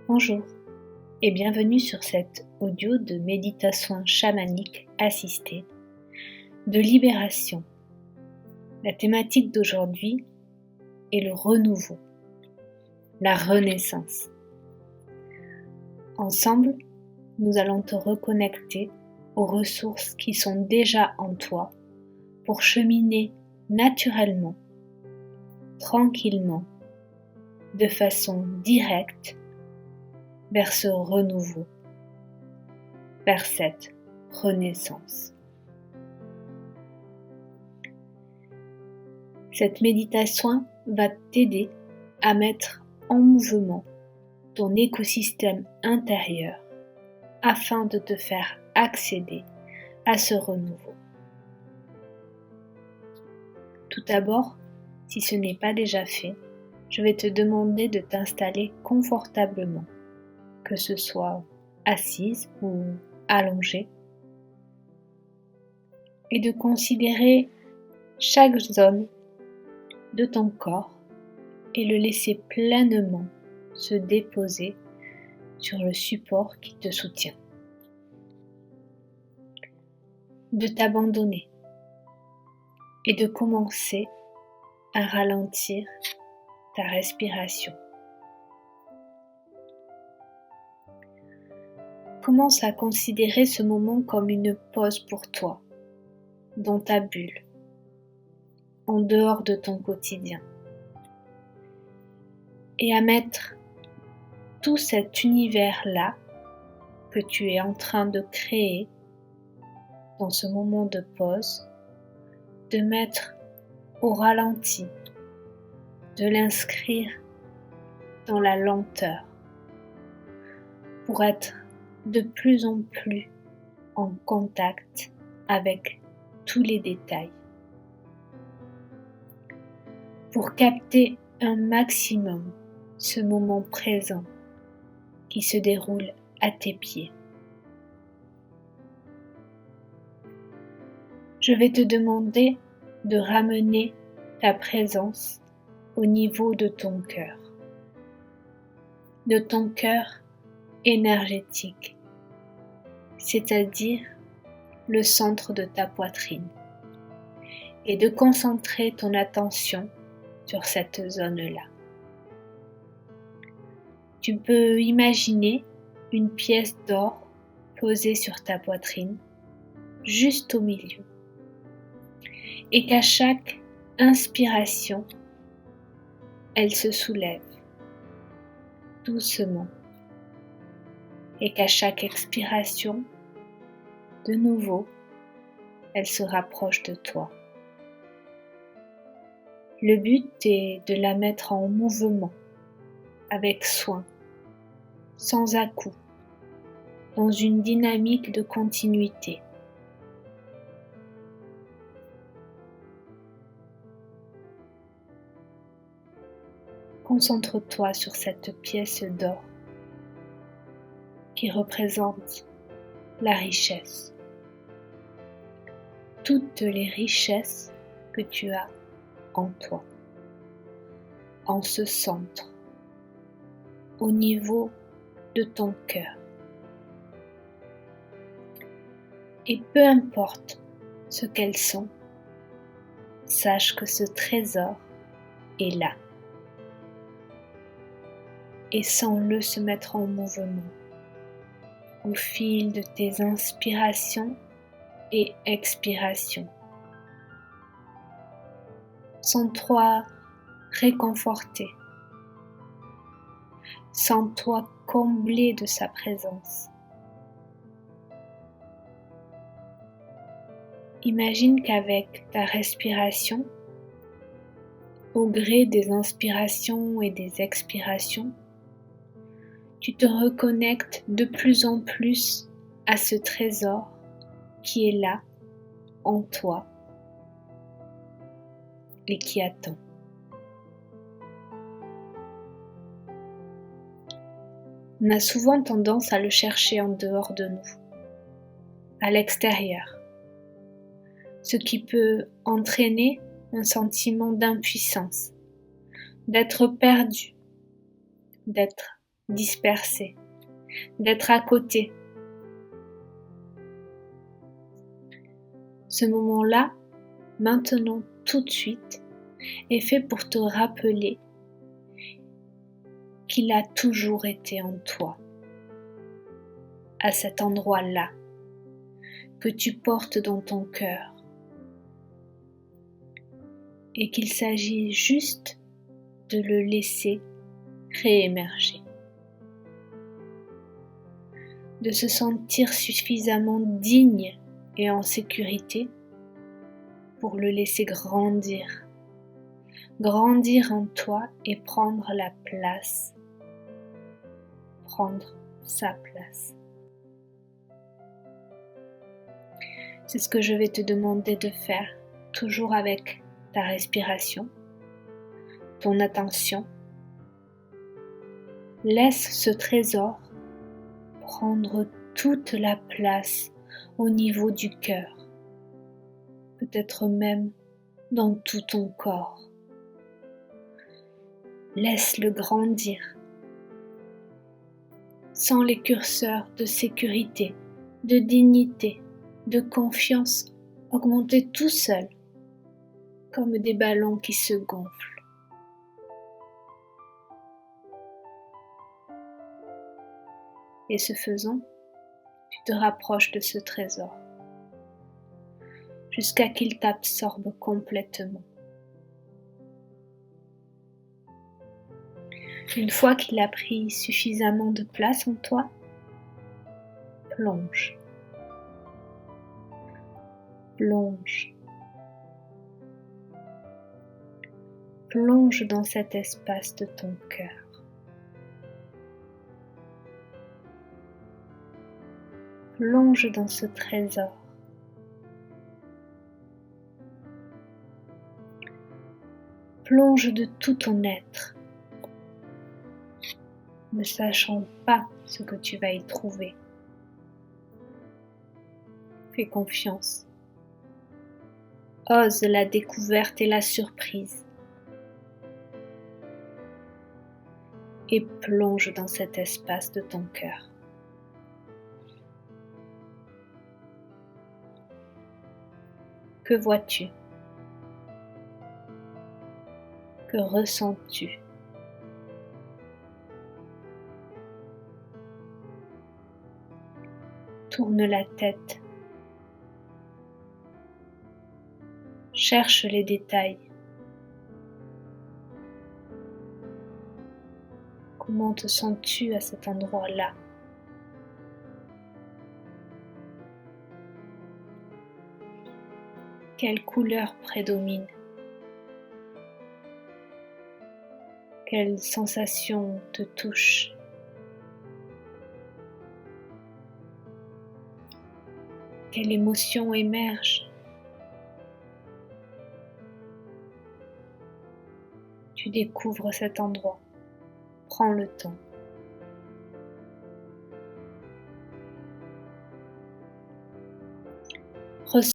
Bonjour et bienvenue sur cet audio de méditation chamanique assistée de libération. La thématique d'aujourd'hui est le renouveau, la renaissance. Ensemble, nous allons te reconnecter aux ressources qui sont déjà en toi pour cheminer naturellement, tranquillement, de façon directe vers ce renouveau, vers cette renaissance. Cette méditation va t'aider à mettre en mouvement ton écosystème intérieur afin de te faire accéder à ce renouveau. Tout d'abord, si ce n'est pas déjà fait, je vais te demander de t'installer confortablement, que ce soit assise ou allongée, et de considérer chaque zone de ton corps et le laisser pleinement se déposer sur le support qui te soutient. De t'abandonner et de commencer à ralentir ta respiration. Commence à considérer ce moment comme une pause pour toi, dans ta bulle, en dehors de ton quotidien, et à mettre tout cet univers-là que tu es en train de créer dans ce moment de pause, de mettre au ralenti, de l'inscrire dans la lenteur pour être de plus en plus en contact avec tous les détails, pour capter un maximum ce moment présent qui se déroule à tes pieds. Je vais te demander de ramener ta présence au niveau de ton cœur énergétique, c'est-à-dire le centre de ta poitrine, et de concentrer ton attention sur cette zone-là. Tu peux imaginer une pièce d'or posée sur ta poitrine, juste au milieu, et qu'à chaque inspiration, elle se soulève doucement, et qu'à chaque expiration, de nouveau, elle se rapproche de toi. Le but est de la mettre en mouvement, avec soin, sans à-coups, dans une dynamique de continuité. Concentre-toi sur cette pièce d'or qui représente la richesse. Toutes les richesses que tu as en toi, en ce centre, au niveau de ton cœur. Et peu importe ce qu'elles sont, sache que ce trésor est là. Et sens-le se mettre en mouvement au fil de tes inspirations et expirations. Sens-toi réconforté. Sens-toi comblé de sa présence. Imagine qu'avec ta respiration, au gré des inspirations et des expirations, tu te reconnectes de plus en plus à ce trésor qui est là, en toi, et qui attend. On a souvent tendance à le chercher en dehors de nous, à l'extérieur, ce qui peut entraîner un sentiment d'impuissance, d'être perdu, d'être dispersé, d'être à côté. Ce moment-là, maintenant, tout de suite, est fait pour te rappeler qu'il a toujours été en toi, à cet endroit-là, que tu portes dans ton cœur, et qu'il s'agit juste de le laisser réémerger, de se sentir suffisamment digne et en sécurité pour le laisser grandir en toi et prendre la place, prendre sa place. C'est ce que je vais te demander de faire, toujours avec ta respiration, ton attention. Laisse ce trésor prendre toute la place au niveau du cœur, peut-être même dans tout ton corps. Laisse-le grandir, sans les curseurs de sécurité, de dignité, de confiance augmenter tout seul, comme des ballons qui se gonflent. Et ce faisant, tu te rapproches de ce trésor, jusqu'à qu'il t'absorbe complètement. Une fois qu'il a pris suffisamment de place en toi, plonge. Plonge. Plonge dans cet espace de ton cœur. Plonge dans ce trésor. Plonge de tout ton être, ne sachant pas ce que tu vas y trouver. Fais confiance. Ose la découverte et la surprise. Et plonge dans cet espace de ton cœur. Que vois-tu? Que ressens-tu? Tourne la tête. Cherche les détails. Comment te sens-tu à cet endroit-là? Quelle couleur prédomine? Quelle sensation te touche? Quelle émotion émerge? Tu découvres cet endroit. Prends le temps. Ressens